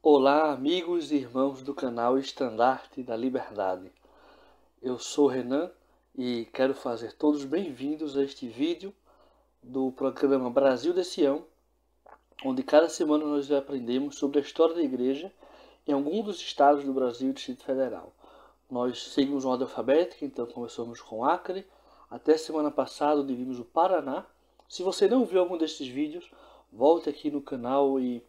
Olá, amigos e irmãos do canal Estandarte da Liberdade. Eu sou Renan e quero fazer todos bem-vindos a este vídeo do programa Brasil de Sião, onde cada semana nós aprendemos sobre a história da igreja em algum dos estados do Brasil e Distrito Federal. Nós seguimos uma ordem alfabética, então começamos com Acre, até semana passada onde vimos o Paraná. Se você não viu algum desses vídeos, volte aqui no canal e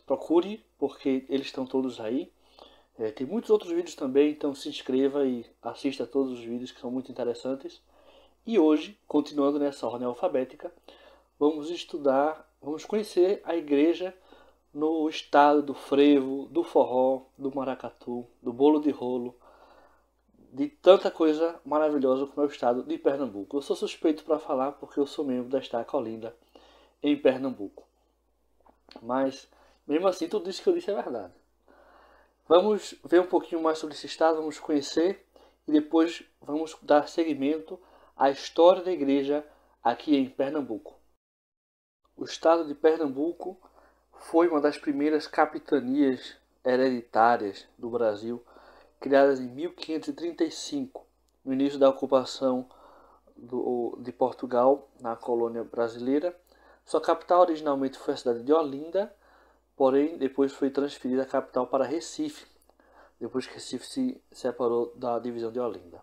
procure, porque eles estão todos aí. Tem muitos outros vídeos também, então se inscreva e assista a todos os vídeos que são muito interessantes. E hoje, continuando nessa ordem alfabética, vamos conhecer a igreja no estado do frevo, do forró, do maracatu, do bolo de rolo, de tanta coisa maravilhosa como é o estado de Pernambuco. Eu sou suspeito para falar porque eu sou membro da Estaca Olinda em Pernambuco. Mas, mesmo assim, tudo isso que eu disse é verdade. Vamos ver um pouquinho mais sobre esse estado, vamos conhecer e depois vamos dar seguimento à história da igreja aqui em Pernambuco. O estado de Pernambuco foi uma das primeiras capitanias hereditárias do Brasil, criadas em 1535, no início da ocupação de Portugal na colônia brasileira. Sua capital originalmente foi a cidade de Olinda, porém depois foi transferida a capital para Recife, depois que Recife se separou da divisão de Olinda.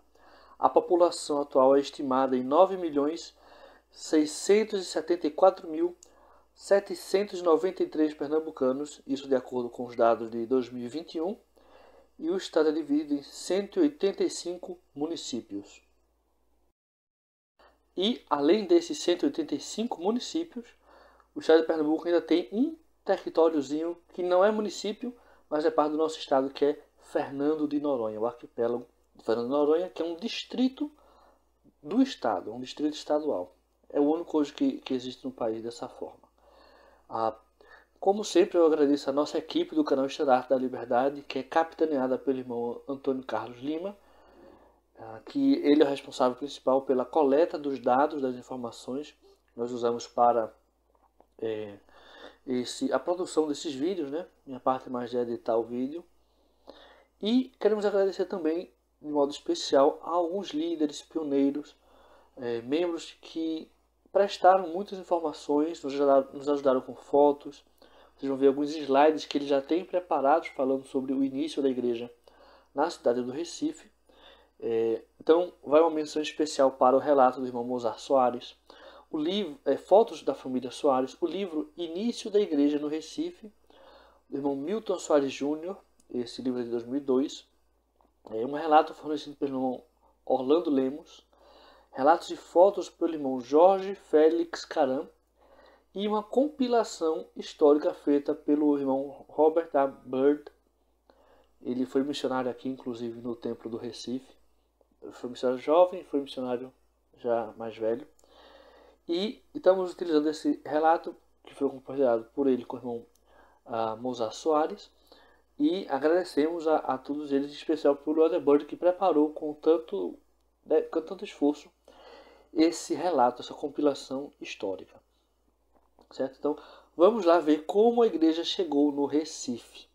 A população atual é estimada em 9.674.793 pernambucanos, isso de acordo com os dados de 2021, e o estado é dividido em 185 municípios. E, além desses 185 municípios, o estado de Pernambuco ainda tem um territóriozinho que não é município, mas é parte do nosso estado, que é Fernando de Noronha, o arquipélago de Fernando de Noronha, que é um distrito do estado, um distrito estadual. É o único hoje que existe no país dessa forma. Como sempre, eu agradeço a nossa equipe do canal Estandarte da Liberdade, que é capitaneada pelo irmão Antônio Carlos Lima, que ele é o responsável principal pela coleta dos dados, das informações que nós usamos para a produção desses vídeos, né? Minha parte mais de editar o vídeo. E queremos agradecer também, de modo especial, a alguns líderes, pioneiros, membros que prestaram muitas informações, nos ajudaram com fotos. Vocês vão ver alguns slides que eles já têm preparados falando sobre o início da igreja na cidade do Recife. Então, vai uma menção especial para o relato do irmão Mozart Soares, o livro Fotos da Família Soares, o livro Início da Igreja no Recife, do irmão Milton Soares Júnior, esse livro é de 2002, um relato fornecido pelo irmão Orlando Lemos, relatos e fotos pelo irmão Jorge Félix Caram, e uma compilação histórica feita pelo irmão Robert A. Bird. Ele foi missionário aqui, inclusive, no Templo do Recife. Foi missionário jovem, foi missionário já mais velho. E estamos utilizando esse relato que foi compartilhado por ele com o irmão Mozart Soares. E agradecemos a todos eles, em especial pelo Bird, que preparou com tanto esforço esse relato, essa compilação histórica. Certo? Então, vamos lá ver como a igreja chegou no Recife.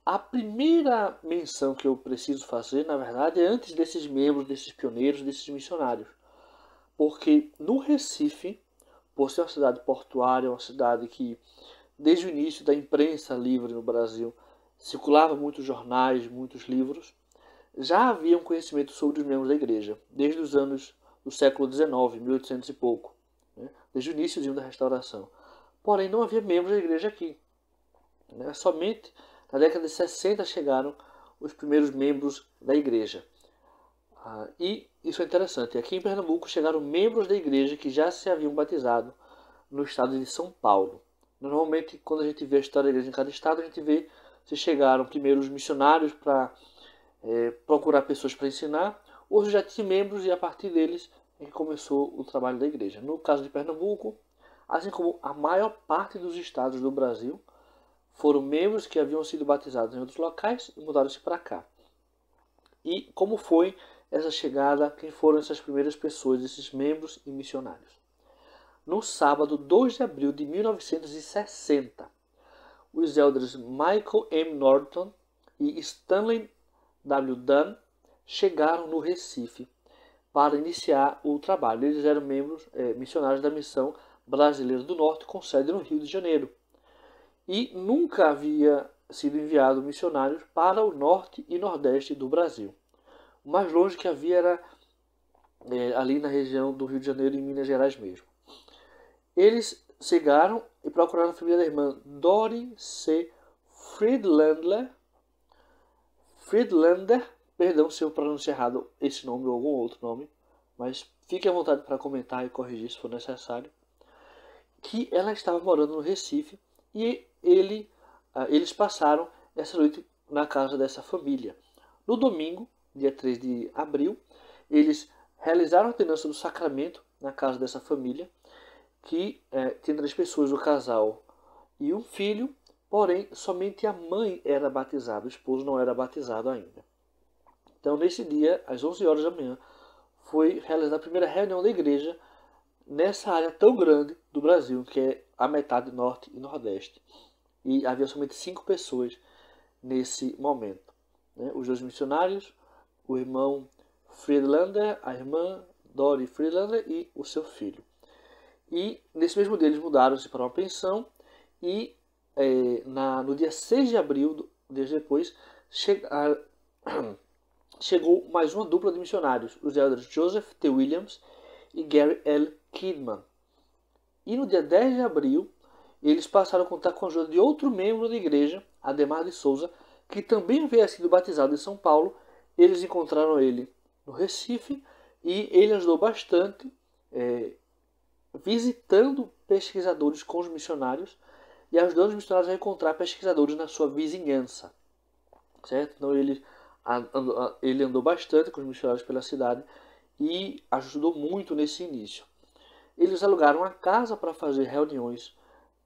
A primeira menção que eu preciso fazer, na verdade, é antes desses membros, desses pioneiros, desses missionários. Porque no Recife, por ser uma cidade portuária, uma cidade que, desde o início da imprensa livre no Brasil, circulava muitos jornais, muitos livros, já havia um conhecimento sobre os membros da igreja, desde os anos do século XIX, 1800 e pouco, né? Desde o início da restauração. Porém, não havia membros da igreja aqui, né? Somente na década de 60 chegaram os primeiros membros da igreja. E isso é interessante. Aqui em Pernambuco chegaram membros da igreja que já se haviam batizado no estado de São Paulo. Normalmente, quando a gente vê a história da igreja em cada estado, a gente vê se chegaram primeiro os missionários para procurar pessoas para ensinar, outros já tinham membros e a partir deles é que começou o trabalho da igreja. No caso de Pernambuco, assim como a maior parte dos estados do Brasil, foram membros que haviam sido batizados em outros locais e mudaram-se para cá. E como foi essa chegada, quem foram essas primeiras pessoas, esses membros e missionários? No sábado 2 de abril de 1960, os elders Michael M. Norton e Stanley W. Dunn chegaram no Recife para iniciar o trabalho. Eles eram membros missionários da Missão Brasileira do Norte, com sede no Rio de Janeiro. E nunca havia sido enviado missionários para o norte e nordeste do Brasil. O mais longe que havia era ali na região do Rio de Janeiro, em Minas Gerais mesmo. Eles chegaram e procuraram a família da irmã Dori C. Friedlander, perdão se eu pronunciei errado esse nome ou algum outro nome, mas fique à vontade para comentar e corrigir se for necessário, que ela estava morando no Recife e eles passaram essa noite na casa dessa família. No domingo, dia 3 de abril, eles realizaram a ordenança do sacramento na casa dessa família, que tinha 3 pessoas, o casal e um filho, porém somente a mãe era batizada, o esposo não era batizado ainda. Então, nesse dia, às 11 horas da manhã, foi realizada a primeira reunião da igreja nessa área tão grande do Brasil, que é a metade norte e nordeste. E havia somente 5 pessoas nesse momento, né? Os 2 missionários, o irmão Friedlander, a irmã Dori Friedlander e o seu filho. E nesse mesmo dia eles mudaram-se para uma pensão e no dia 6 de abril, dias depois, chegou mais uma dupla de missionários, os elders Joseph T. Williams e Gary L. Kidman. E no dia 10 de abril, eles passaram a contar com a ajuda de outro membro da igreja, Ademar de Souza, que também havia sido batizado em São Paulo. Eles encontraram ele no Recife e ele ajudou bastante, visitando pesquisadores com os missionários e ajudando os missionários a encontrar pesquisadores na sua vizinhança. Certo? Então ele andou bastante com os missionários pela cidade e ajudou muito nesse início. Eles alugaram uma casa para fazer reuniões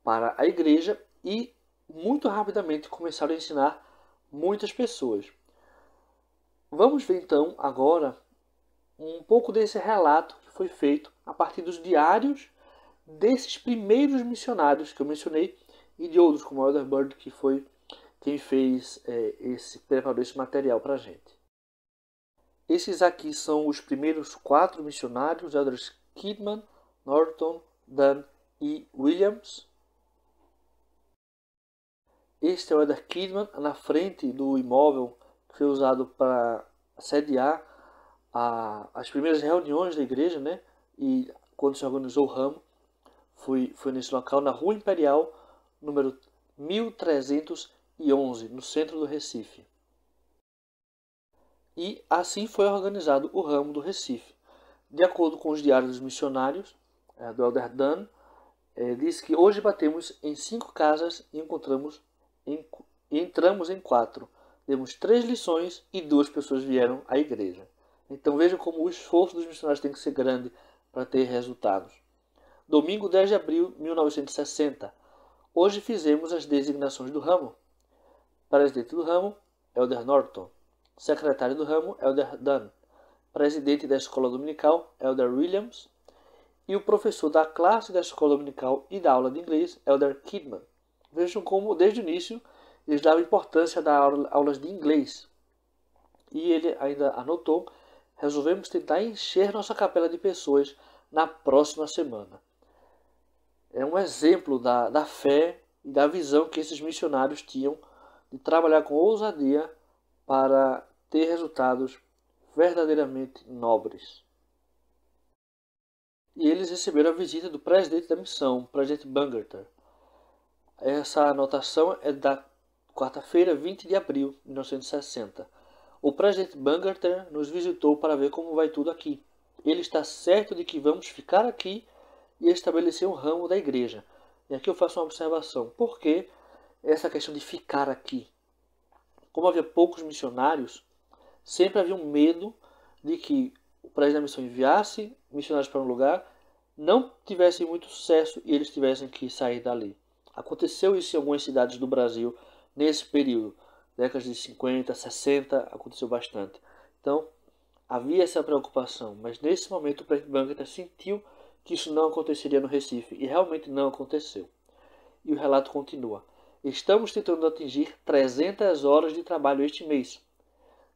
para a igreja e muito rapidamente começaram a ensinar muitas pessoas. Vamos ver então agora um pouco desse relato que foi feito a partir dos diários desses primeiros missionários que eu mencionei e de outros, como Elder Bird, que foi quem preparou esse material para a gente. Esses aqui são os primeiros 4 missionários, Elders Kidman, Norton, Dunn e Williams. Este é o Elder Kidman na frente do imóvel que foi usado para sediar as primeiras reuniões da igreja, né? E quando se organizou o ramo, foi nesse local, na Rua Imperial, número 1311, no centro do Recife. E assim foi organizado o ramo do Recife. De acordo com os diários dos missionários, do Elder Dunn, diz que hoje batemos em 5 casas e entramos em 4. Demos 3 lições e 2 pessoas vieram à igreja. Então vejam como o esforço dos missionários tem que ser grande para ter resultados. Domingo 10 de abril de 1960. Hoje fizemos as designações do ramo. Presidente do ramo, Elder Norton. Secretário do ramo, Elder Dunn. Presidente da escola dominical, Elder Williams. E o professor da classe da escola dominical e da aula de inglês, Elder Kidman. Vejam como, desde o início, eles davam importância a dar aulas de inglês. E ele ainda anotou: resolvemos tentar encher nossa capela de pessoas na próxima semana. É um exemplo da fé e da visão que esses missionários tinham de trabalhar com ousadia para ter resultados verdadeiramente nobres. E eles receberam a visita do presidente da missão, o presidente Bangerter. Essa anotação é da quarta-feira, 20 de abril de 1960. O presidente Bangerter nos visitou para ver como vai tudo aqui. Ele está certo de que vamos ficar aqui e estabelecer um ramo da igreja. E aqui eu faço uma observação. Por que essa questão de ficar aqui? Como havia poucos missionários, sempre havia um medo de que o presidente da missão enviasse missionários para um lugar, não tivessem muito sucesso e eles tivessem que sair dali. Aconteceu isso em algumas cidades do Brasil nesse período. Décadas de 50, 60, aconteceu bastante. Então, havia essa preocupação, mas nesse momento o presidente Bangerter sentiu que isso não aconteceria no Recife, e realmente não aconteceu. E o relato continua. Estamos tentando atingir 300 horas de trabalho este mês.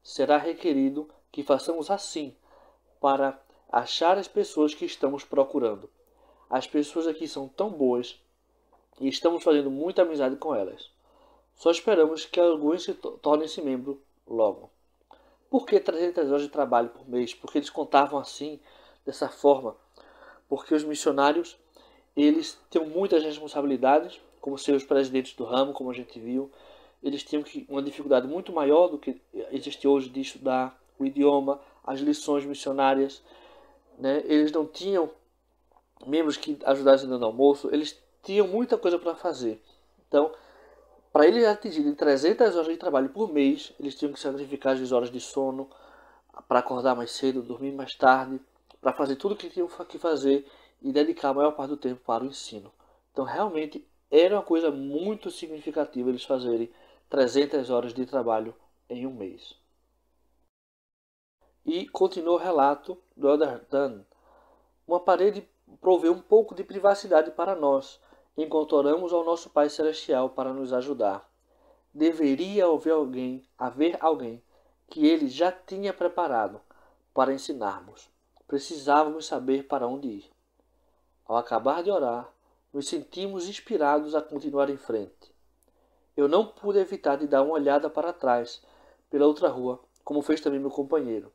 Será requerido que façamos assim para achar as pessoas que estamos procurando. As pessoas aqui são tão boas e estamos fazendo muita amizade com elas. Só esperamos que alguns se tornem-se membro logo. Por que 300 horas de trabalho por mês? Porque eles contavam assim, dessa forma. Porque os missionários, eles têm muitas responsabilidades, como ser os presidentes do ramo, como a gente viu. Eles tinham uma dificuldade muito maior do que existe hoje de estudar o idioma, as lições missionárias, né? Eles não tinham membros que ajudassem no almoço, eles tinham muita coisa para fazer. Então, para eles atingirem 300 horas de trabalho por mês, eles tinham que sacrificar as horas de sono, para acordar mais cedo, dormir mais tarde, para fazer tudo o que tinham que fazer e dedicar a maior parte do tempo para o ensino. Então, realmente, era uma coisa muito significativa eles fazerem 300 horas de trabalho em um mês. E continua o relato do Elder Dan. Uma parede provê um pouco de privacidade para nós, enquanto oramos ao nosso Pai Celestial para nos ajudar. Deveria haver alguém que ele já tinha preparado para ensinarmos. Precisávamos saber para onde ir. Ao acabar de orar, nos sentimos inspirados a continuar em frente. Eu não pude evitar de dar uma olhada para trás, pela outra rua, como fez também meu companheiro.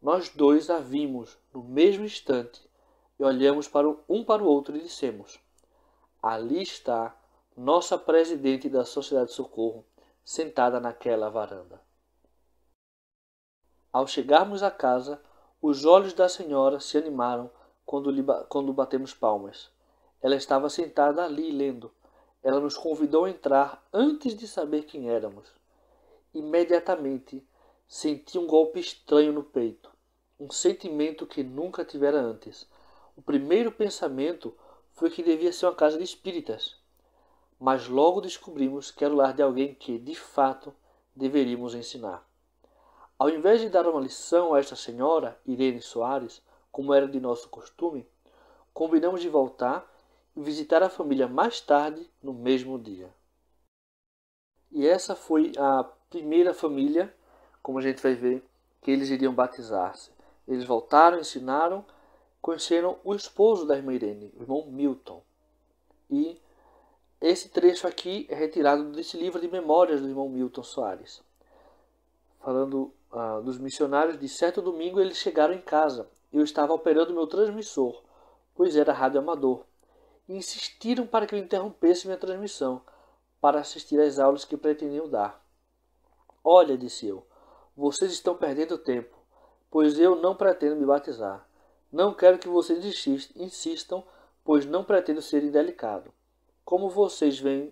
Nós dois a vimos no mesmo instante e olhamos um para o outro e dissemos: ali está nossa presidente da Sociedade de Socorro, sentada naquela varanda. Ao chegarmos à casa, os olhos da senhora se animaram quando batemos palmas. Ela estava sentada ali lendo. Ela nos convidou a entrar antes de saber quem éramos. Imediatamente senti um golpe estranho no peito, um sentimento que nunca tivera antes. O primeiro pensamento foi que devia ser uma casa de espíritas, mas logo descobrimos que era o lar de alguém que, de fato, deveríamos ensinar. Ao invés de dar uma lição a esta senhora, Irene Soares, como era de nosso costume, combinamos de voltar e visitar a família mais tarde no mesmo dia. E essa foi a primeira família, como a gente vai ver, que eles iriam batizar-se. Eles voltaram, ensinaram, conheceram o esposo da irmã Irene, o irmão Milton. E esse trecho aqui é retirado desse livro de memórias do irmão Milton Soares. Falando dos missionários, de certo domingo eles chegaram em casa. Eu estava operando meu transmissor, pois era rádio amador, e insistiram para que eu interrompesse minha transmissão, para assistir às aulas que pretendiam dar. Olha, disse eu, vocês estão perdendo tempo, pois eu não pretendo me batizar. Não quero que vocês insistam, pois não pretendo ser indelicado. Como vocês veem,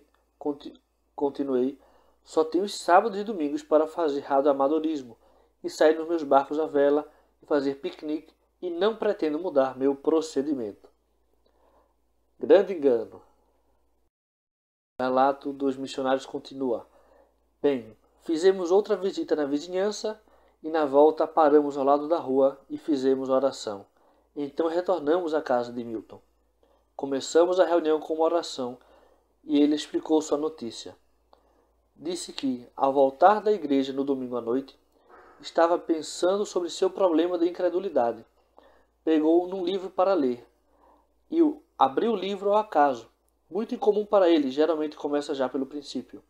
continuei, só tenho os sábados e domingos para fazer radioamadorismo e sair nos meus barcos à vela e fazer piquenique e não pretendo mudar meu procedimento. Grande engano. O relato dos missionários continua. Bem, fizemos outra visita na vizinhança e na volta paramos ao lado da rua e fizemos oração. Então retornamos à casa de Milton. Começamos a reunião com uma oração e ele explicou sua notícia. Disse que, ao voltar da igreja no domingo à noite, estava pensando sobre seu problema de incredulidade. Pegou num livro para ler e abriu o livro ao acaso. Muito incomum para ele, geralmente começa já pelo princípio.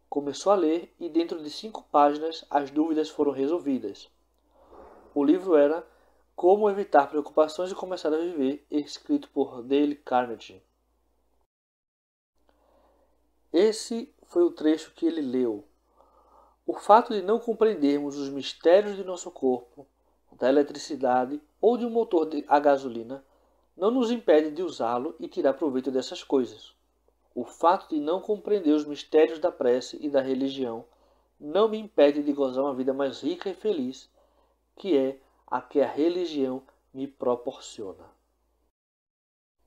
Começou a ler e dentro de 5 páginas as dúvidas foram resolvidas. O livro era Como Evitar Preocupações e Começar a Viver, escrito por Dale Carnegie. Esse foi o trecho que ele leu. O fato de não compreendermos os mistérios de nosso corpo, da eletricidade ou de um motor a gasolina, não nos impede de usá-lo e tirar proveito dessas coisas. O fato de não compreender os mistérios da prece e da religião não me impede de gozar uma vida mais rica e feliz, que é a que a religião me proporciona.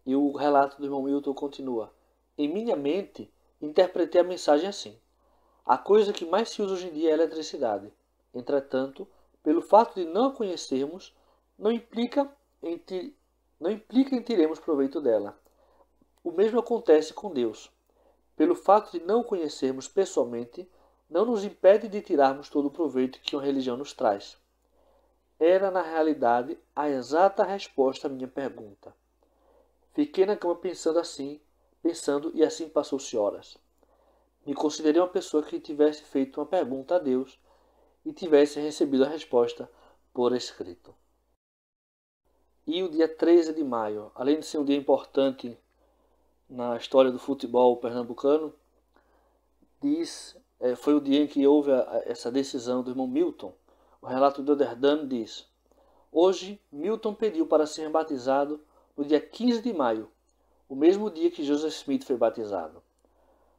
E o relato do irmão Milton continua. Em minha mente, interpretei a mensagem assim. A coisa que mais se usa hoje em dia é a eletricidade. Entretanto, pelo fato de não a conhecermos, não implica em teremos proveito dela. O mesmo acontece com Deus. pelo fato de não o conhecermos pessoalmente, não nos impede de tirarmos todo o proveito que uma religião nos traz. Era, na realidade, a exata resposta à minha pergunta. Fiquei na cama pensando e assim passou-se horas. Me considerei uma pessoa que tivesse feito uma pergunta a Deus e tivesse recebido a resposta por escrito. E o dia 13 de maio, além de ser um dia importante na história do futebol pernambucano, foi o dia em que houve essa decisão do irmão Milton. O relato de Elderdan diz: hoje, Milton pediu para ser batizado no dia 15 de maio, o mesmo dia que Joseph Smith foi batizado.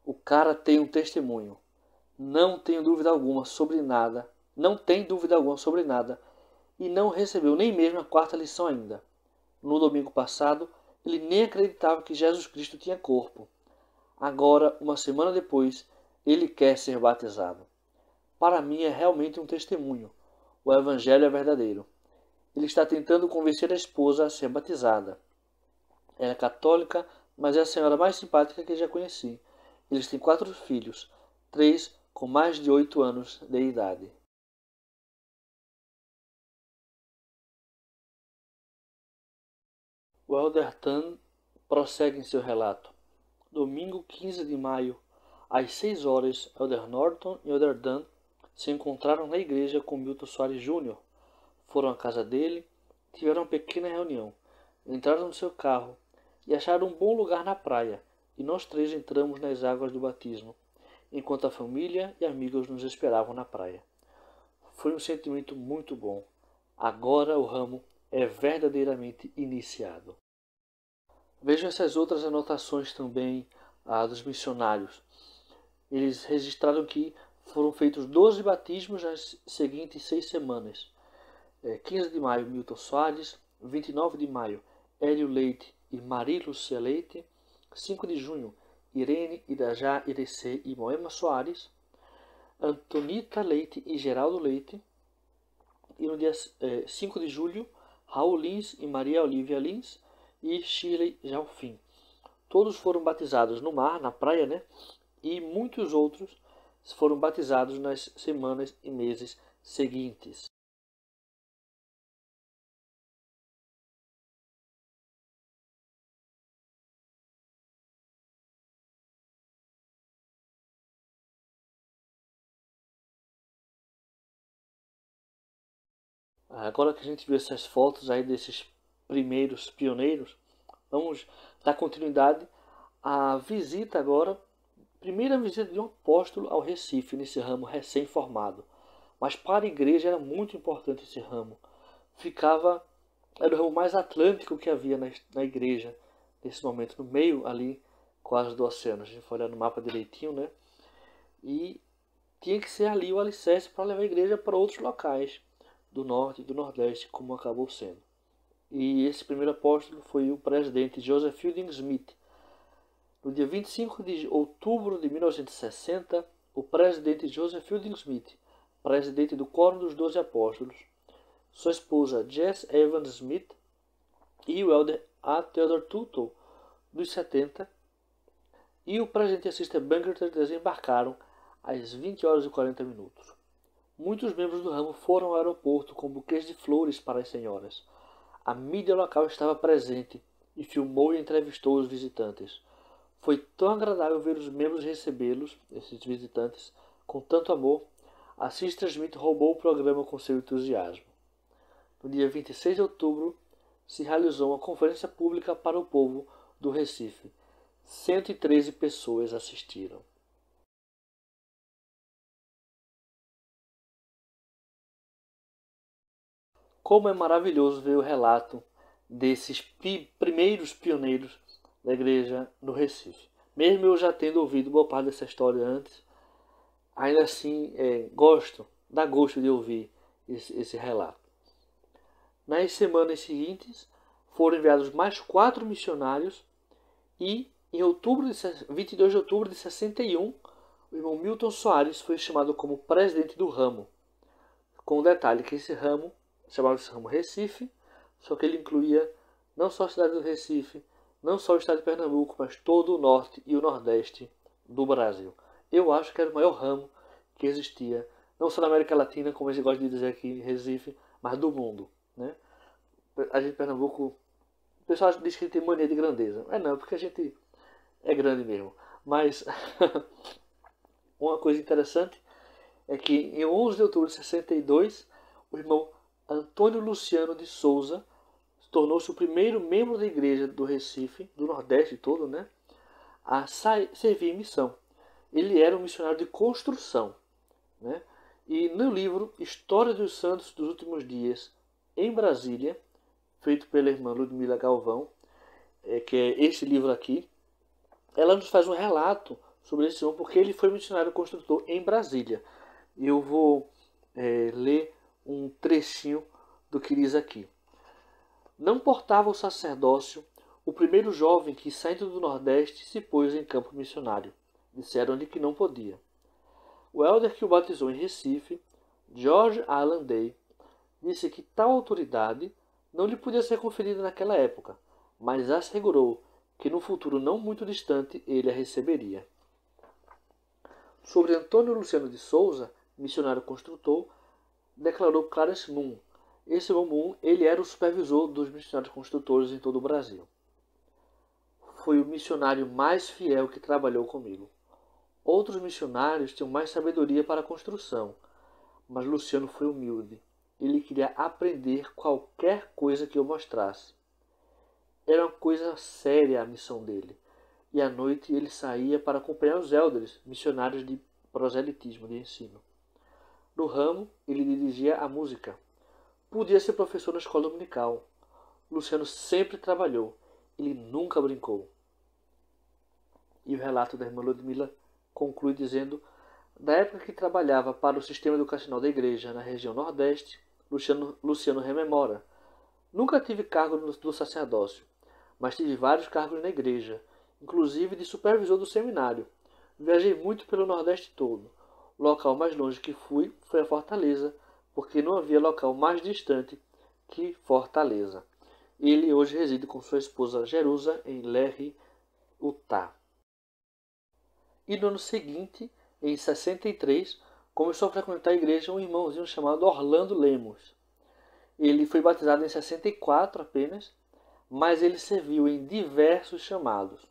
O cara tem um testemunho. Não tem dúvida alguma sobre nada e não recebeu nem mesmo a quarta lição ainda. No domingo passado, ele nem acreditava que Jesus Cristo tinha corpo. Agora, uma semana depois, ele quer ser batizado. Para mim é realmente um testemunho. O evangelho é verdadeiro. Ele está tentando convencer a esposa a ser batizada. Ela é católica, mas é a senhora mais simpática que já conheci. Eles têm 4 filhos, 3 com mais de 8 anos de idade. O Elderdan prossegue em seu relato. Domingo 15 de maio, às 6 horas, Elder Norton e Elder Dan se encontraram na igreja com Milton Soares Jr. Foram à casa dele, tiveram uma pequena reunião, entraram no seu carro e acharam um bom lugar na praia, e nós 3 entramos nas águas do batismo, enquanto a família e amigos nos esperavam na praia. Foi um sentimento muito bom. Agora o ramo é verdadeiramente iniciado. Vejam essas outras anotações também dos missionários. Eles registraram que foram feitos 12 batismos nas seguintes 6 semanas. 15 de maio, Milton Soares. 29 de maio, Hélio Leite e Maria Lúcia Leite. 5 de junho, Irene, Irajá, Irecê e Moema Soares. Antonita Leite e Geraldo Leite. E no dia 5 de julho, Raul Lins e Maria Olívia Lins e Shirley Jalfim. Todos foram batizados no mar, na praia, né? E muitos outros foram batizados nas semanas e meses seguintes. Agora que a gente viu essas fotos aí desses primeiros pioneiros, vamos dar continuidade à visita agora, primeira visita de um apóstolo ao Recife, nesse ramo recém-formado. Mas para a igreja era muito importante esse ramo. Era o ramo mais atlântico que havia na igreja, nesse momento, no meio ali, quase do oceano. A gente foi olhar no mapa direitinho, né? E tinha que ser ali o alicerce para levar a igreja para outros locais do norte e do nordeste, como acabou sendo. E esse primeiro apóstolo foi o presidente Joseph Fielding Smith. No dia 25 de outubro de 1960, o presidente Joseph Fielding Smith, presidente do Quórum dos 12 Apóstolos, sua esposa Jess Evans Smith e o elder A. Theodore Tuttle, dos 70, e o presidente e a sister Bangerter desembarcaram às 20 horas e 40 minutos. Muitos membros do ramo foram ao aeroporto com buquês de flores para as senhoras. A mídia local estava presente e filmou e entrevistou os visitantes. Foi tão agradável ver os membros recebê-los, esses visitantes, com tanto amor. A sister Smith roubou o programa com seu entusiasmo. No dia 26 de outubro, se realizou uma conferência pública para o povo do Recife. 113 pessoas assistiram. Como é maravilhoso ver o relato desses primeiros pioneiros da igreja no Recife. Mesmo eu já tendo ouvido boa parte dessa história antes, ainda assim dá gosto de ouvir esse relato. Nas semanas seguintes, foram enviados mais 4 missionários e em 22 de outubro de 61, o irmão Milton Soares foi chamado como presidente do ramo. Com o detalhe que esse ramo chamava-se ramo Recife, só que ele incluía não só a cidade do Recife, não só o estado de Pernambuco, mas todo o norte e o nordeste do Brasil. Eu acho que era o maior ramo que existia, não só na América Latina, como a gente gosta de dizer aqui em Recife, mas do mundo, né? A gente em Pernambuco, o pessoal diz que tem mania de grandeza. É não, porque a gente é grande mesmo. Mas uma coisa interessante é que em 11 de outubro de 62, o irmão Antônio Luciano de Souza tornou-se o primeiro membro da igreja do Recife, do Nordeste todo, né, a servir em missão. Ele era um missionário de construção, né? E no livro História dos Santos dos Últimos Dias em Brasília, feito pela irmã Ludmila Galvão, que é esse livro aqui, ela nos faz um relato sobre esse homem, porque ele foi missionário construtor em Brasília. E eu vou ler um trechinho do que diz aqui. Não portava o sacerdócio o primeiro jovem que, saindo do Nordeste, se pôs em campo missionário. Disseram-lhe que não podia. O elder que o batizou em Recife, George Allan Day, disse que tal autoridade não lhe podia ser conferida naquela época, mas assegurou que no futuro não muito distante ele a receberia. Sobre Antônio Luciano de Souza, missionário construtor, declarou Clarence Moon. Esse Moon, ele era o supervisor dos missionários construtores em todo o Brasil. Foi o missionário mais fiel que trabalhou comigo. Outros missionários tinham mais sabedoria para a construção, mas Luciano foi humilde. Ele queria aprender qualquer coisa que eu mostrasse. Era uma coisa séria a missão dele. E à noite ele saía para acompanhar os elders, missionários de proselitismo, de ensino. No ramo, ele dirigia a música. Podia ser professor na escola dominical. Luciano sempre trabalhou. Ele nunca brincou. E o relato da irmã Ludmila conclui dizendo: da época que trabalhava para o sistema educacional da igreja na região Nordeste, Luciano rememora: nunca tive cargo do sacerdócio, mas tive vários cargos na igreja, inclusive de supervisor do seminário. Viajei muito pelo Nordeste todo. O local mais longe que fui foi a Fortaleza, porque não havia local mais distante que Fortaleza. Ele hoje reside com sua esposa Jerusa em Lerre, Utah. E no ano seguinte, em 63, começou a frequentar a igreja um irmãozinho chamado Orlando Lemos. Ele foi batizado em 64 apenas, mas ele serviu em diversos chamados.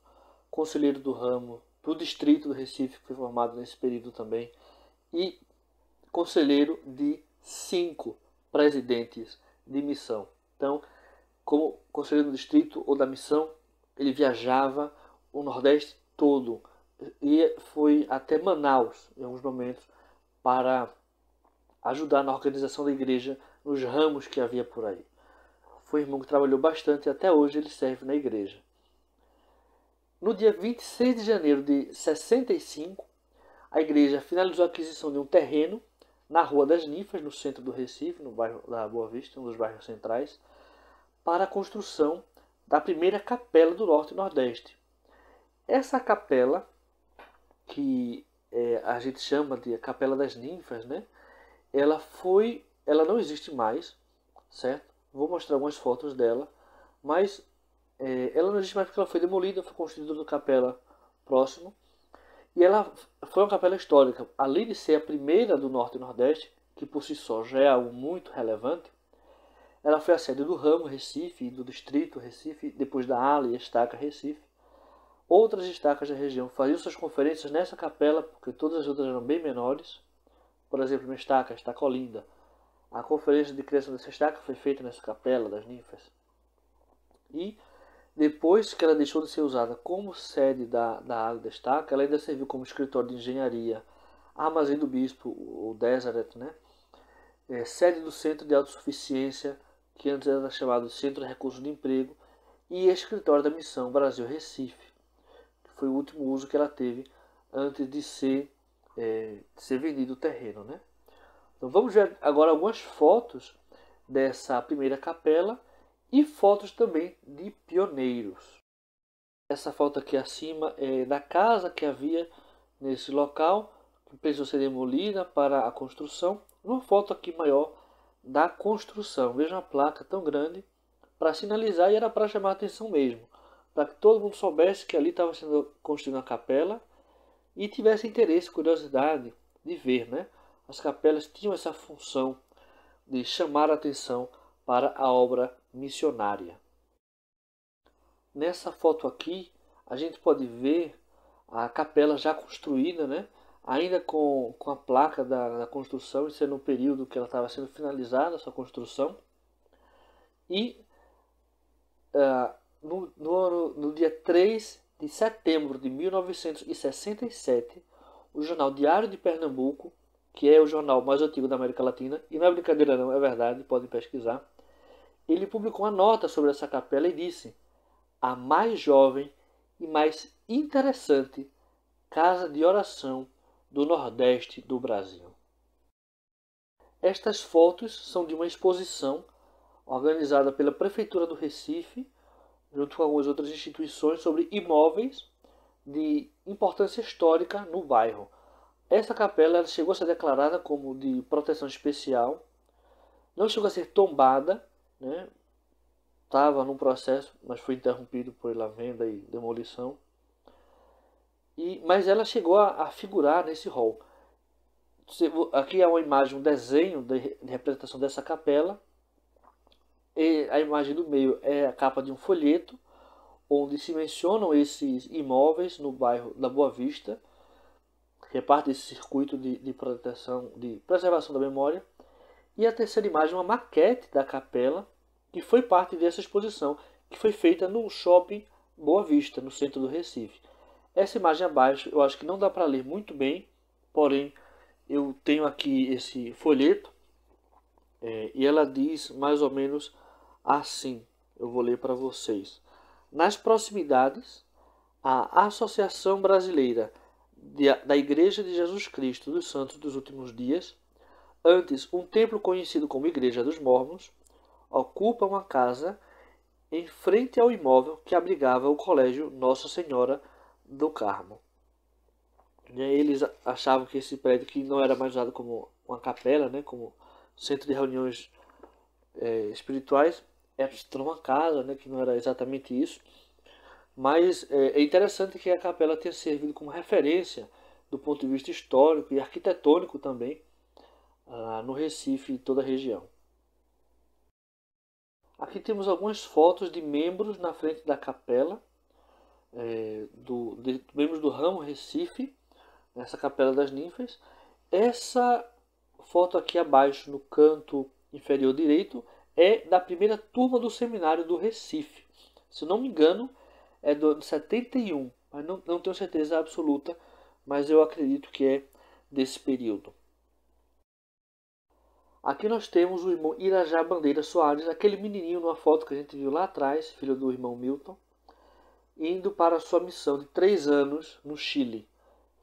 Conselheiro do ramo, do distrito do Recife, que foi formado nesse período também, e conselheiro de 5 presidentes de missão. Então, como conselheiro do distrito ou da missão, ele viajava o Nordeste todo e foi até Manaus em alguns momentos para ajudar na organização da igreja nos ramos que havia por aí. Foi um irmão que trabalhou bastante e até hoje ele serve na igreja. No dia 26 de janeiro de 65, a igreja finalizou a aquisição de um terreno na Rua das Ninfas, no centro do Recife, no bairro da Boa Vista, um dos bairros centrais, para a construção da primeira capela do Norte e Nordeste. Essa capela, que a gente chama de Capela das Ninfas, né? Ela não existe mais, certo? Vou mostrar algumas fotos dela, mas ela não existe mais porque ela foi demolida, foi construída no capela próximo. E ela foi uma capela histórica. Além de ser a primeira do Norte e Nordeste, que por si só já é algo muito relevante, ela foi a sede do ramo Recife e do distrito Recife, depois da ala e estaca Recife. Outras estacas da região faziam suas conferências nessa capela, porque todas as outras eram bem menores. Por exemplo, uma estaca, a Estaca Olinda. A conferência de criação dessa estaca foi feita nessa capela das ninfas. E depois que ela deixou de ser usada como sede da ala da estaca, ela ainda serviu como escritório de engenharia, armazém do bispo, o Deseret, né? Sede do Centro de Autossuficiência, que antes era chamado Centro de Recursos de Emprego, e escritório da Missão Brasil Recife, que foi o último uso que ela teve antes de ser vendido o terreno, né? Então vamos ver agora algumas fotos dessa primeira capela e fotos também de pioneiros. Essa foto aqui acima é da casa que havia nesse local, que precisou ser demolida para a construção. Uma foto aqui maior da construção. Veja uma placa tão grande para sinalizar, e era para chamar a atenção mesmo, para que todo mundo soubesse que ali estava sendo construída uma capela e tivesse interesse, curiosidade de ver, né? As capelas tinham essa função de chamar a atenção para a obra missionária. Nessa foto aqui, a gente pode ver a capela já construída, né? Ainda com a placa da construção, isso é no período que ela estava sendo finalizada, essa construção. E no dia 3 de setembro de 1967, o jornal Diário de Pernambuco, que é o jornal mais antigo da América Latina, e não é brincadeira não, é verdade, podem pesquisar, ele publicou uma nota sobre essa capela e disse: a mais jovem e mais interessante casa de oração do Nordeste do Brasil. Estas fotos são de uma exposição organizada pela Prefeitura do Recife, junto com algumas outras instituições, sobre imóveis de importância histórica no bairro. Essa capela ela chegou a ser declarada como de proteção especial, não chegou a ser tombada, né? Estava num processo, mas foi interrompido pela venda e demolição. Mas ela chegou a figurar nesse hall. Aqui é uma imagem, um desenho de representação dessa capela. E a imagem do meio é a capa de um folheto, onde se mencionam esses imóveis no bairro da Boa Vista, que é parte desse circuito de proteção, de preservação da memória. E a terceira imagem, uma maquete da capela, que foi parte dessa exposição, que foi feita no Shopping Boa Vista, no centro do Recife. Essa imagem abaixo, eu acho que não dá para ler muito bem, porém eu tenho aqui esse folheto, e ela diz mais ou menos assim, eu vou ler para vocês. Nas proximidades, a Associação Brasileira da Igreja de Jesus Cristo dos Santos dos Últimos Dias, antes um templo conhecido como Igreja dos Mormons, ocupa uma casa em frente ao imóvel que abrigava o Colégio Nossa Senhora do Carmo. Eles achavam que esse prédio, que não era mais usado como uma capela, né, como centro de reuniões espirituais, era uma casa, né, que não era exatamente isso. Mas é interessante que a capela tenha servido como referência do ponto de vista histórico e arquitetônico também no Recife e toda a região. Aqui temos algumas fotos de membros na frente da capela, membros do ramo Recife, nessa Capela das Ninfas. Essa foto aqui abaixo, no canto inferior direito, é da primeira turma do seminário do Recife. Se não me engano, é do 71, mas não tenho certeza absoluta, mas eu acredito que é desse período. Aqui nós temos o irmão Irajá Bandeira Soares, aquele menininho numa foto que a gente viu lá atrás, filho do irmão Milton, indo para a sua missão de 3 anos no Chile.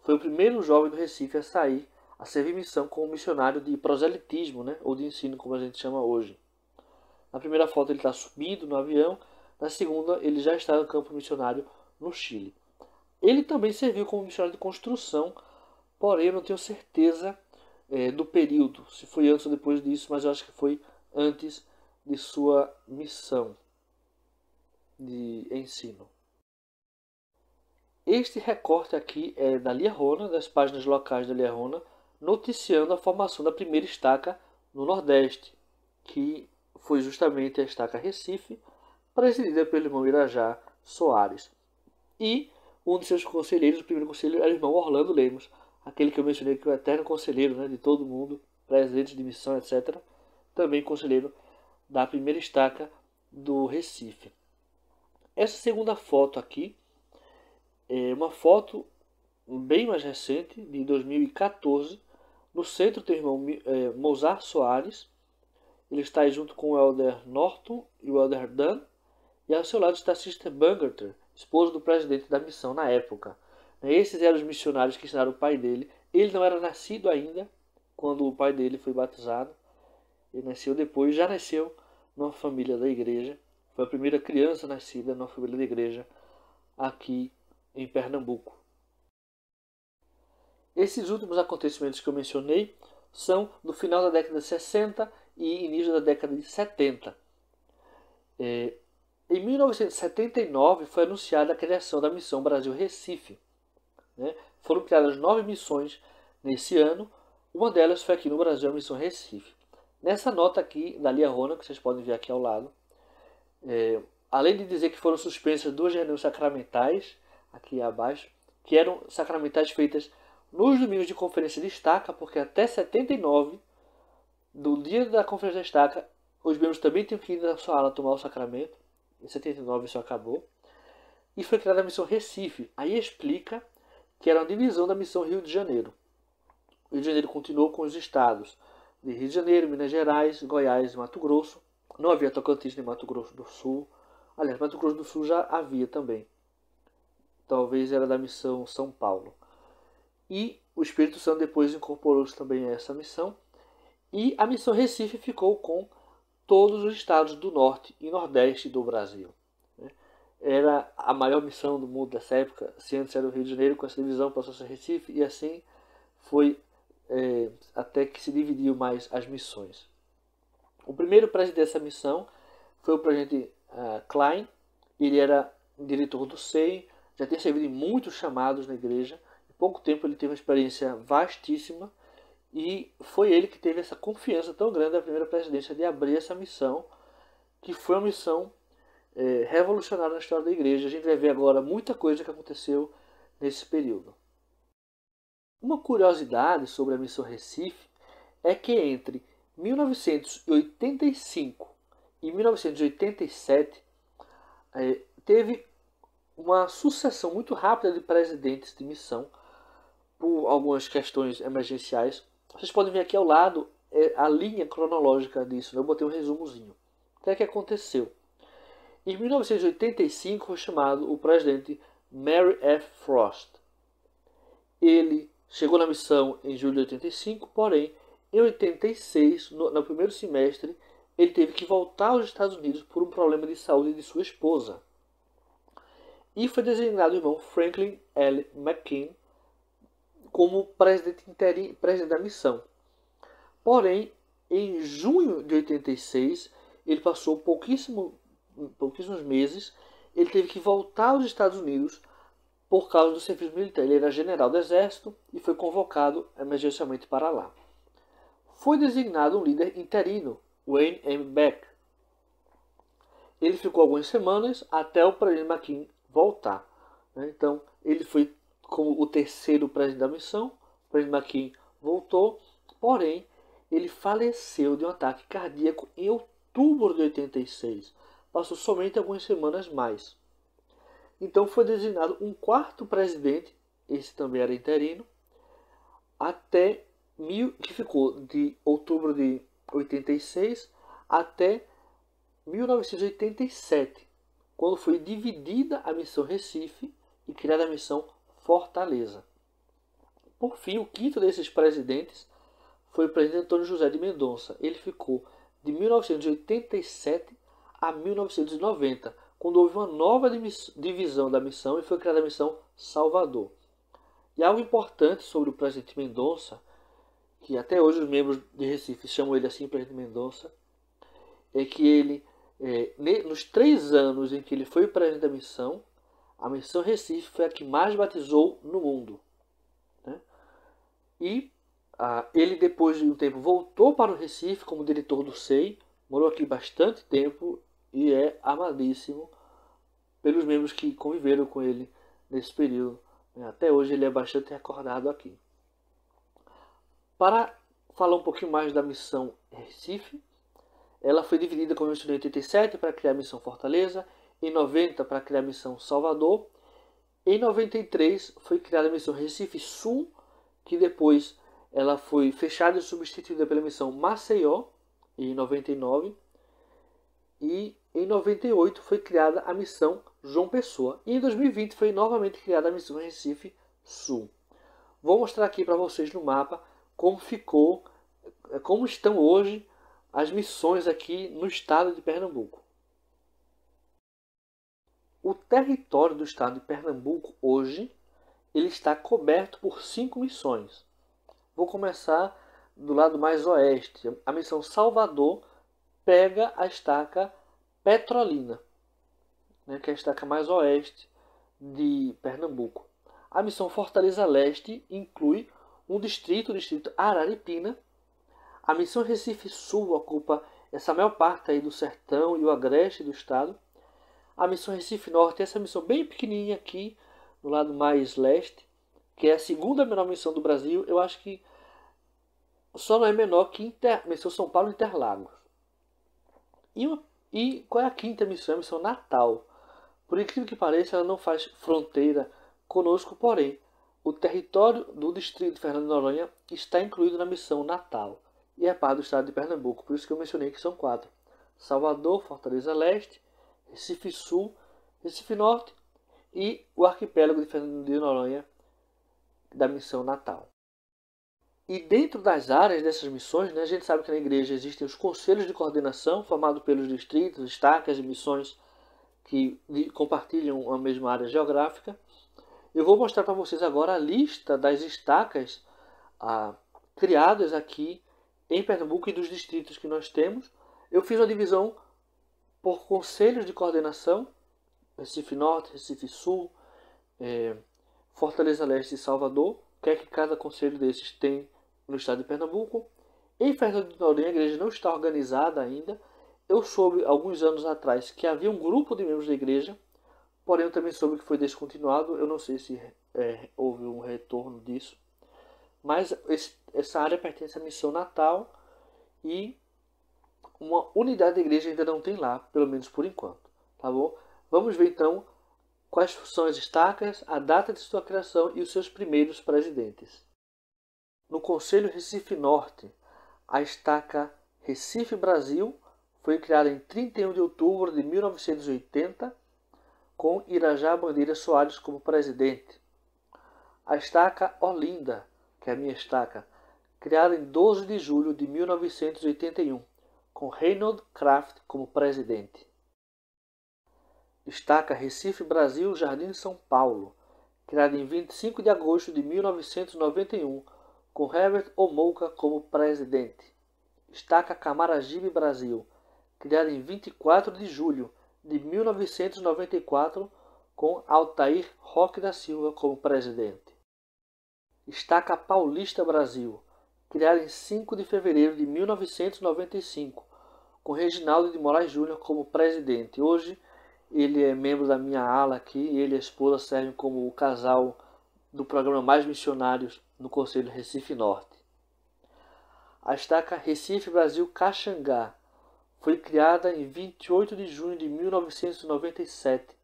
Foi o primeiro jovem do Recife a sair, a servir missão como missionário de proselitismo, né, ou de ensino, como a gente chama hoje. Na primeira foto ele está subindo no avião, na segunda ele já está no campo missionário no Chile. Ele também serviu como missionário de construção, porém eu não tenho certeza do período, se foi antes ou depois disso, mas eu acho que foi antes de sua missão de ensino. Este recorte aqui é da Liarona, das páginas locais da Liarona, noticiando a formação da primeira estaca no Nordeste, que foi justamente a estaca Recife, presidida pelo irmão Irajá Soares. E um de seus conselheiros, o primeiro conselheiro, era o irmão Orlando Lemos, aquele que eu mencionei que é o eterno conselheiro, né, de todo mundo, presidente de missão, etc. Também conselheiro da primeira estaca do Recife. Essa segunda foto aqui é uma foto bem mais recente, de 2014. No centro tem o irmão Mozart Soares. Ele está aí junto com o Elder Norton e o Elder Dan. E ao seu lado está a Sister Bangerter, esposa do presidente da missão na época. Esses eram os missionários que ensinaram o pai dele. Ele não era nascido ainda quando o pai dele foi batizado. Ele nasceu depois, já nasceu numa família da igreja. Foi a primeira criança nascida numa família da igreja aqui em Pernambuco. Esses últimos acontecimentos que eu mencionei são do final da década de 60 e início da década de 70. Em 1979 foi anunciada a criação da Missão Brasil Recife, né? Foram criadas 9 missões nesse ano. Uma delas foi aqui no Brasil, a missão Recife. Nessa nota aqui da Lia Rona, que vocês podem ver aqui ao lado, além de dizer que foram suspensas 2 reuniões sacramentais, aqui abaixo, que eram sacramentais feitas nos domingos de conferência de estaca, porque até 79, do dia da conferência de estaca, os membros também tinham que ir na sua ala tomar o sacramento. Em 79 isso acabou. E foi criada a missão Recife. Aí explica que era uma divisão da missão Rio de Janeiro. O Rio de Janeiro continuou com os estados de Rio de Janeiro, Minas Gerais, Goiás e Mato Grosso. Não havia Tocantins nem Mato Grosso do Sul. Aliás, Mato Grosso do Sul já havia também. Talvez era da missão São Paulo. E o Espírito Santo depois incorporou-se também a essa missão. E a missão Recife ficou com todos os estados do norte e nordeste do Brasil. Era a maior missão do mundo dessa época. Se antes era o Rio de Janeiro, com essa divisão passou a ser Recife, e assim foi até que se dividiu mais as missões. O primeiro presidente dessa missão foi o presidente Klein. Ele era diretor do SEI, já tinha servido em muitos chamados na igreja. Em pouco tempo ele teve uma experiência vastíssima, e foi ele que teve essa confiança tão grande da primeira presidência de abrir essa missão, que foi uma missão revolucionária na história da igreja. A gente vai ver agora muita coisa que aconteceu nesse período. Uma curiosidade sobre a missão Recife é que entre 1985 e 1987 teve uma sucessão muito rápida de presidentes de missão por algumas questões emergenciais. Vocês podem ver aqui ao lado a linha cronológica disso, né? Eu botei um resumozinho. O que é que aconteceu? Em 1985 foi chamado o presidente Mary F. Frost. Ele chegou na missão em julho de 85, porém, em 86, no primeiro semestre, ele teve que voltar aos Estados Unidos por um problema de saúde de sua esposa. E foi designado o irmão Franklin L. McKean como presidente da missão. Porém, em junho de 86, ele passou pouquíssimos meses, ele teve que voltar aos Estados Unidos por causa do serviço militar. Ele era general do exército e foi convocado emergencialmente para lá. Foi designado um líder interino, Wayne M. Beck. Ele ficou algumas semanas até o presidente McKean voltar. Então, ele foi como o terceiro presidente da missão. O presidente McKean voltou, porém, ele faleceu de um ataque cardíaco em outubro de 86. Passou somente algumas semanas mais. Então foi designado um quarto presidente, esse também era interino, que ficou de outubro de 86 até 1987, quando foi dividida a missão Recife e criada a missão Fortaleza. Por fim, o quinto desses presidentes foi o presidente Antônio José de Mendonça. Ele ficou de 1987 a 1990, quando houve uma nova divisão da missão e foi criada a missão Salvador. E algo importante sobre o presidente Mendonça, que até hoje os membros de Recife chamam ele assim, presidente Mendonça, é que ele, nos 3 anos em que ele foi presidente da missão, a missão Recife foi a que mais batizou no mundo. E ele, depois de um tempo, voltou para o Recife como diretor do SEI, morou aqui bastante tempo e é amadíssimo pelos membros que conviveram com ele nesse período. Até hoje ele é bastante recordado aqui. Para falar um pouquinho mais da missão Recife, ela foi dividida, como eu mencionei, em 87 para criar a missão Fortaleza, em 90 para criar a missão Salvador, em 93 foi criada a missão Recife Sul, que depois ela foi fechada e substituída pela missão Maceió, em 99, e em 98 foi criada a missão João Pessoa, e em 2020 foi novamente criada a missão Recife Sul. Vou mostrar aqui para vocês no mapa como estão hoje as missões aqui no estado de Pernambuco. O território do estado de Pernambuco hoje ele está coberto por 5 missões. Vou começar do lado mais oeste. A missão Salvador pega a estaca Petrolina, que é a estaca mais oeste de Pernambuco. A missão Fortaleza Leste inclui um distrito, o distrito Araripina. A missão Recife Sul ocupa essa maior parte aí do sertão e o agreste do estado. A missão Recife Norte, essa missão bem pequenininha aqui, no lado mais leste, que é a segunda menor missão do Brasil. Eu acho que só não é menor que a missão São Paulo e Interlagos. E qual é a quinta missão? A missão Natal. Por incrível que pareça, ela não faz fronteira conosco, porém, o território do distrito de Fernando de Noronha está incluído na missão Natal e é parte do estado de Pernambuco. Por isso que eu mencionei que são 4. Salvador, Fortaleza Leste, Recife Sul, Recife Norte e o arquipélago de Fernando de Noronha da missão Natal. E dentro das áreas dessas missões, né, a gente sabe que na igreja existem os conselhos de coordenação formados pelos distritos, estacas e missões que compartilham a mesma área geográfica. Eu vou mostrar para vocês agora a lista das estacas criadas aqui em Pernambuco e dos distritos que nós temos. Eu fiz uma divisão por conselhos de coordenação: Recife Norte, Recife Sul, Fortaleza Leste e Salvador. O que é que cada conselho desses tem no estado de Pernambuco? Em Fernando de Noronha a igreja não está organizada ainda. Eu soube alguns anos atrás que havia um grupo de membros da igreja, porém eu também soube que foi descontinuado. Eu não sei se houve um retorno disso. Mas essa área pertence à missão Natal e uma unidade da igreja ainda não tem lá, pelo menos por enquanto. Tá bom? Vamos ver então quais são as estacas, a data de sua criação e os seus primeiros presidentes. No Conselho Recife Norte, a estaca Recife Brasil foi criada em 31 de outubro de 1980, com Irajá Bandeira Soares como presidente. A estaca Olinda, que é a minha estaca, criada em 12 de julho de 1981, com Reynold Kraft como presidente. Estaca Recife Brasil Jardim São Paulo, criada em 25 de agosto de 1991, com Herbert Omouca como presidente. Estaca Camaragibe Brasil, criada em 24 de julho de 1994, com Altair Roque da Silva como presidente. Estaca Paulista Brasil, criada em 5 de fevereiro de 1995, com Reginaldo de Moraes Júnior como presidente. Hoje ele é membro da minha ala aqui, ele e a esposa servem como o casal do programa Mais Missionários no Conselho Recife Norte. A estaca Recife Brasil Caxangá foi criada em 28 de junho de 1997,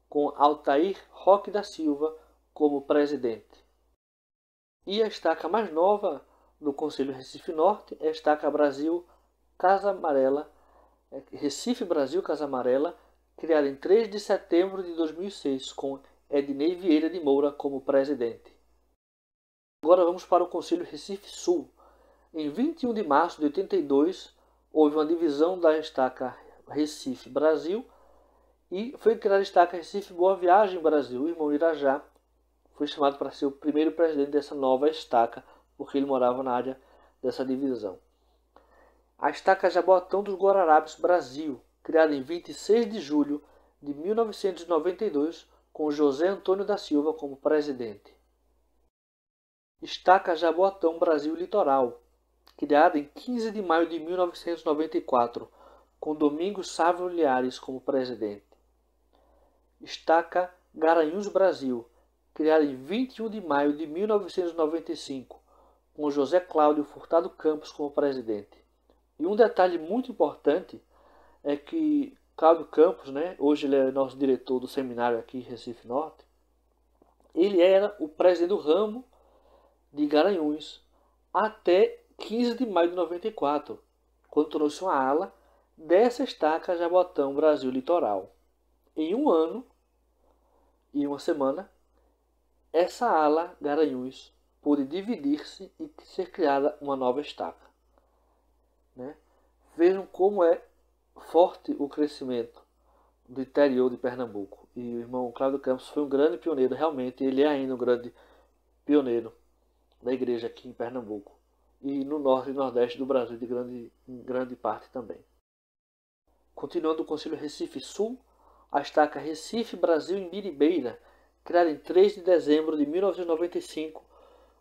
com Altair Roque da Silva como presidente. E a estaca mais nova do Conselho Recife Norte é a estaca Brasil Casa Amarela, Recife Brasil Casa Amarela, criada em 3 de setembro de 2006, com Ednei Vieira de Moura como presidente. Agora vamos para o Conselho Recife Sul. Em 21 de março de 82, houve uma divisão da estaca Recife Brasil e foi criada a estaca Recife Boa Viagem Brasil. O irmão Irajá foi chamado para ser o primeiro presidente dessa nova estaca, porque ele morava na área dessa divisão. A estaca Jaboatão dos Guararapes Brasil, criada em 26 de julho de 1992, com José Antônio da Silva como presidente. Estaca Jaboatão Brasil Litoral, criada em 15 de maio de 1994, com Domingos Sávio Liares como presidente. Estaca Garanhuns Brasil, criada em 21 de maio de 1995, com José Cláudio Furtado Campos como presidente. E um detalhe muito importante é que Cláudio Campos, hoje ele é nosso diretor do seminário aqui em Recife Norte, ele era o presidente do ramo de Garanhuns até 15 de maio de 94, quando tornou-se uma ala dessa estaca Jaboatão Brasil Litoral. Em um ano e uma semana, essa ala Garanhuns pôde dividir-se e ser criada uma nova estaca. Vejam como é forte o crescimento do interior de Pernambuco. E o irmão Cláudio Campos foi um grande pioneiro, realmente ele é ainda um grande pioneiro da igreja aqui em Pernambuco. E no norte e nordeste do Brasil, em grande parte também. Continuando o Conselho Recife Sul, a estaca Recife Brasil em Biribeira, criada em 3 de dezembro de 1995,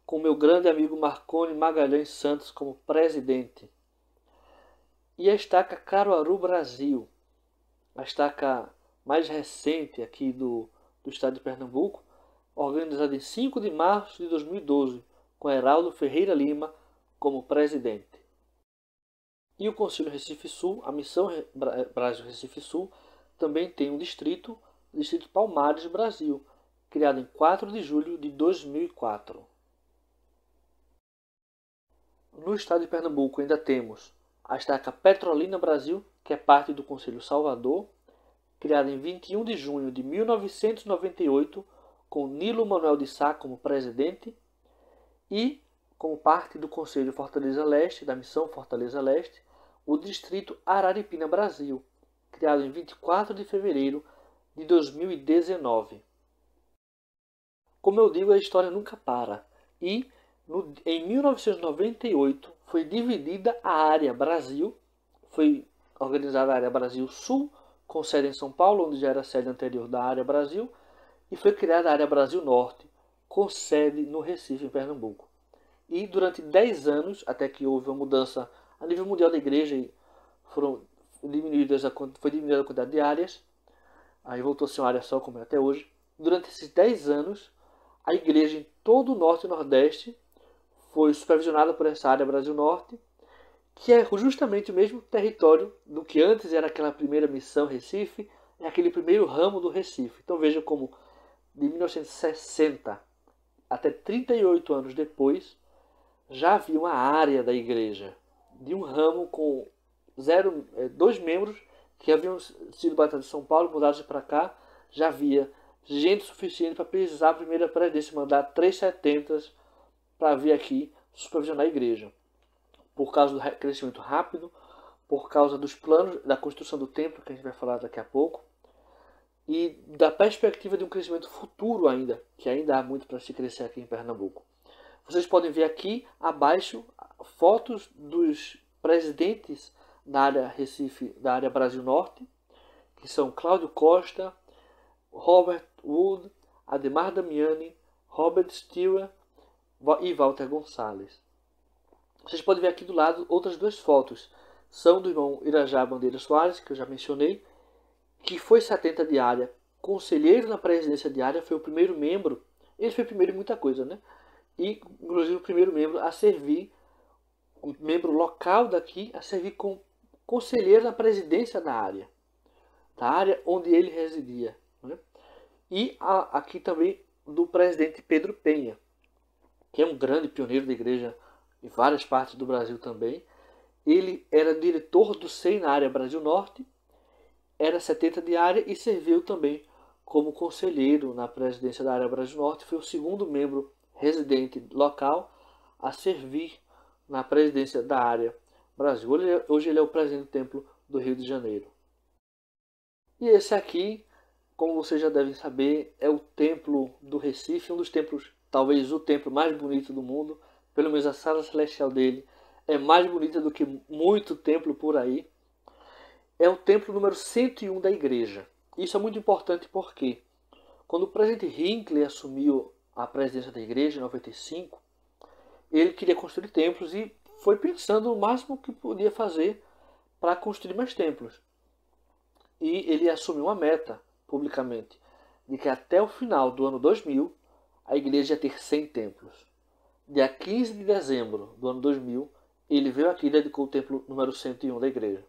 com meu grande amigo Marconi Magalhães Santos como presidente. E a estaca Caruaru Brasil, a estaca mais recente aqui do estado de Pernambuco, organizada em 5 de março de 2012, com Heraldo Ferreira Lima como presidente. E o Conselho Recife Sul, a Missão Brasil Recife Sul, também tem um distrito, o Distrito Palmares Brasil, criado em 4 de julho de 2004. No estado de Pernambuco ainda temos a estaca Petrolina Brasil, que é parte do Conselho Salvador, criada em 21 de junho de 1998, com Nilo Manuel de Sá como presidente, e como parte do Conselho Fortaleza Leste, da Missão Fortaleza Leste, o Distrito Araripina Brasil, criado em 24 de fevereiro de 2019. Como eu digo, a história nunca para. E em 1998 foi dividida a área Brasil, foi organizada a área Brasil Sul, com sede em São Paulo, onde já era a sede anterior da área Brasil, e foi criada a área Brasil Norte, com sede no Recife, em Pernambuco. E durante 10 anos, até que houve uma mudança a nível mundial da igreja, e foi diminuída a quantidade de áreas, aí voltou a ser uma área só, como é até hoje. Durante esses 10 anos, a igreja em todo o Norte e Nordeste foi supervisionada por essa área Brasil Norte, que é justamente o mesmo território do que antes era aquela primeira missão Recife, é aquele primeiro ramo do Recife. Então vejam como de 1960 até 38 anos depois, já havia uma área da igreja, de um ramo com 2 membros que haviam sido batizados em São Paulo, mudados para cá, já havia gente suficiente para precisar a primeira presidência mandar 370 para vir aqui supervisionar a igreja. Por causa do crescimento rápido, por causa dos planos da construção do templo, que a gente vai falar daqui a pouco, e da perspectiva de um crescimento futuro ainda, que ainda há muito para se crescer aqui em Pernambuco. Vocês podem ver aqui abaixo fotos dos presidentes da área Recife, da área Brasil Norte, que são Cláudio Costa, Robert Wood, Ademar Damiani, Robert Stewart e Walter Gonçalves. Vocês podem ver aqui do lado outras 2 fotos. São do irmão Irajá Bandeira Soares, que eu já mencionei, que foi 70 de área, conselheiro na presidência de área, foi o primeiro membro. Ele foi primeiro em muita coisa, né? E, inclusive, o primeiro membro a servir, um membro local daqui, a servir como conselheiro na presidência da área onde ele residia, né? E aqui também do presidente Pedro Penha, que é um grande pioneiro da igreja em várias partes do Brasil também. Ele era diretor do SEI na área Brasil Norte, era 70 de área e serviu também como conselheiro na presidência da área Brasil Norte. Foi o segundo membro residente local a servir na presidência da área Brasil. Hoje ele é o presidente do Templo do Rio de Janeiro. E esse aqui, como vocês já devem saber, é o Templo do Recife, um dos templos, talvez o templo mais bonito do mundo. Pelo menos a sala celestial dele é mais bonita do que muito templo por aí. É o templo número 101 da igreja. Isso é muito importante porque quando o presidente Hinckley assumiu a presidência da igreja em 95, ele queria construir templos e foi pensando no máximo que podia fazer para construir mais templos. E ele assumiu uma meta publicamente de que até o final do ano 2000 a igreja ia ter 100 templos. Dia 15 de dezembro do ano 2000, ele veio aqui e dedicou o templo número 101 da igreja.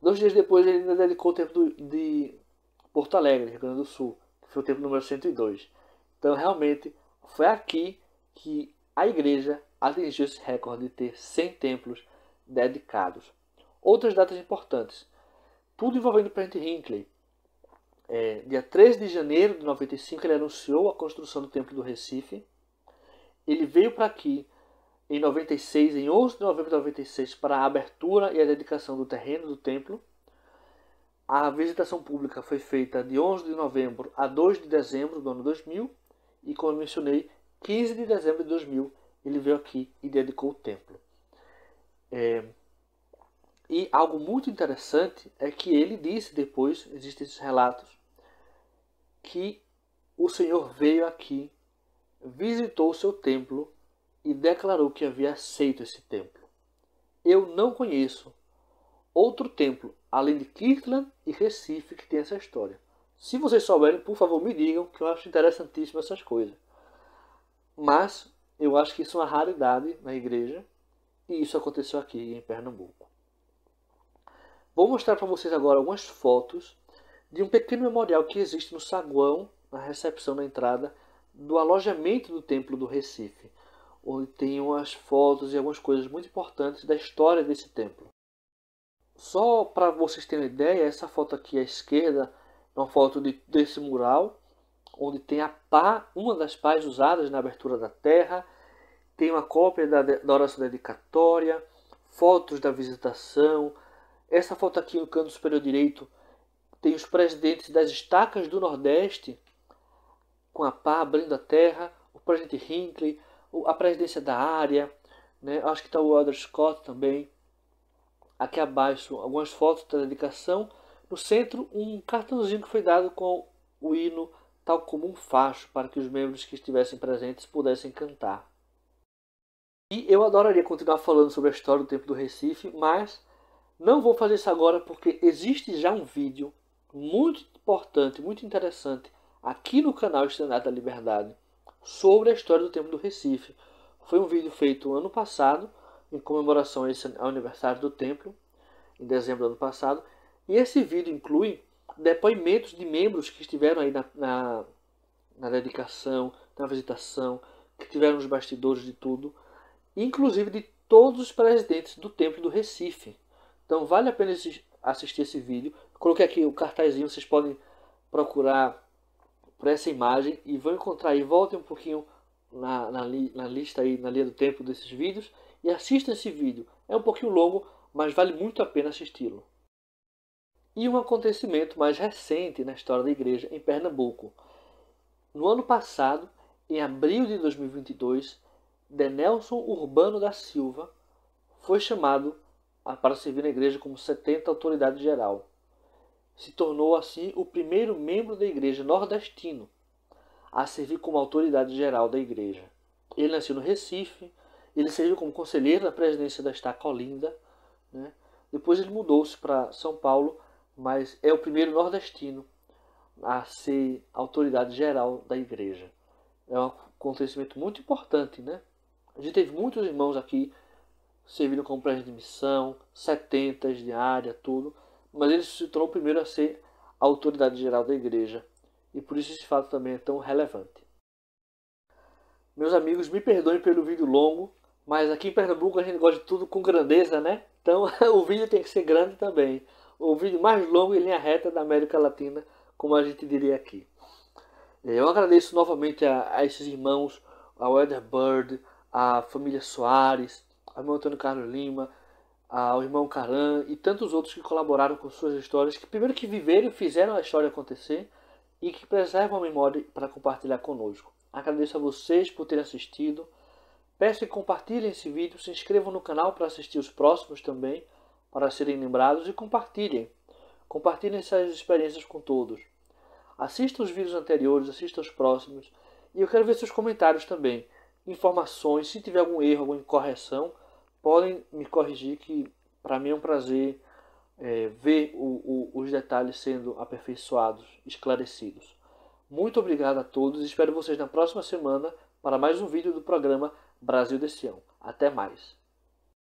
2 dias depois ele ainda dedicou o templo de Porto Alegre, Rio Grande do Sul, que foi o templo número 102. Então realmente foi aqui que a igreja atingiu esse recorde de ter 100 templos dedicados. Outras datas importantes. Tudo envolvendo o presidente Hinckley. Dia 13 de janeiro de 95 ele anunciou a construção do Templo do Recife. Ele veio para aqui em 96, em 11 de novembro de 96, para a abertura e a dedicação do terreno do templo. A visitação pública foi feita de 11 de novembro a 2 de dezembro do ano 2000. E como eu mencionei, 15 de dezembro de 2000 ele veio aqui e dedicou o templo. E algo muito interessante é que ele disse depois, existem esses relatos, que o Senhor veio aqui, visitou o seu templo e declarou que havia aceito esse templo. Eu não conheço outro templo, além de Kirtland e Recife, que tem essa história. Se vocês souberem, por favor, me digam, que eu acho interessantíssimo essas coisas. Mas eu acho que isso é uma raridade na igreja, e isso aconteceu aqui em Pernambuco. Vou mostrar para vocês agora algumas fotos de um pequeno memorial que existe no saguão, na recepção da entrada, do alojamento do Templo do Recife, onde tem umas fotos e algumas coisas muito importantes da história desse templo. Só para vocês terem uma ideia, essa foto aqui à esquerda é uma foto desse mural, onde tem a pá, uma das pás usadas na abertura da terra, tem uma cópia da oração dedicatória, fotos da visitação. Essa foto aqui no canto superior direito tem os presidentes das estacas do Nordeste, com a pá abrindo a terra, o presidente Hinckley, a presidência da área, né? Acho que está o Elder Scott também. Aqui abaixo algumas fotos da dedicação. No centro um cartãozinho que foi dado com o hino, tal como um facho, para que os membros que estivessem presentes pudessem cantar. E eu adoraria continuar falando sobre a história do Templo do Recife, mas não vou fazer isso agora porque existe já um vídeo muito importante, muito interessante, aqui no canal Estandarte da Liberdade, sobre a história do Templo do Recife. Foi um vídeo feito ano passado, em comemoração ao aniversário do templo, em dezembro do ano passado. E esse vídeo inclui depoimentos de membros que estiveram aí na dedicação, na visitação, que tiveram os bastidores de tudo, inclusive de todos os presidentes do Templo do Recife. Então vale a pena assistir esse vídeo. Coloquei aqui o cartazinho, vocês podem procurar por essa imagem e vão encontrar aí. Voltem um pouquinho na lista aí, na linha do tempo desses vídeos, e assistam esse vídeo. É um pouquinho longo, mas vale muito a pena assisti-lo. E um acontecimento mais recente na história da igreja em Pernambuco. No ano passado, em abril de 2022, Denelson Urbano da Silva foi chamado para servir na igreja como 70 autoridade geral. Se tornou assim o primeiro membro da igreja nordestino a servir como autoridade geral da igreja. Ele nasceu no Recife, ele serviu como conselheiro da presidência da Estaca Olinda, né? Depois ele mudou-se para São Paulo, mas é o primeiro nordestino a ser autoridade geral da igreja. É um acontecimento muito importante, né? A gente teve muitos irmãos aqui servindo como presidente de missão, 70 de área, tudo, mas ele se tornou o primeiro a ser a autoridade geral da igreja, e por isso esse fato também é tão relevante. Meus amigos, me perdoem pelo vídeo longo, mas aqui em Pernambuco a gente gosta de tudo com grandeza, né? Então o vídeo tem que ser grande também. O vídeo mais longo em linha reta da América Latina, como a gente diria aqui. Eu agradeço novamente a esses irmãos, ao Elder Bird, à família Soares, ao irmão Antônio Carlos Lima, ao irmão Caran e tantos outros que colaboraram com suas histórias, que primeiro que viveram e fizeram a história acontecer e que preservam a memória para compartilhar conosco. Agradeço a vocês por terem assistido. Peço que compartilhem esse vídeo, se inscrevam no canal para assistir os próximos também, para serem lembrados, e compartilhem. Compartilhem essas experiências com todos. Assistam os vídeos anteriores, assistam os próximos. E eu quero ver seus comentários também. Informações, se tiver algum erro, alguma incorreção, podem me corrigir, que para mim é um prazer ver os detalhes sendo aperfeiçoados, esclarecidos. Muito obrigado a todos e espero vocês na próxima semana para mais um vídeo do programa Brasil de Sião. Até mais!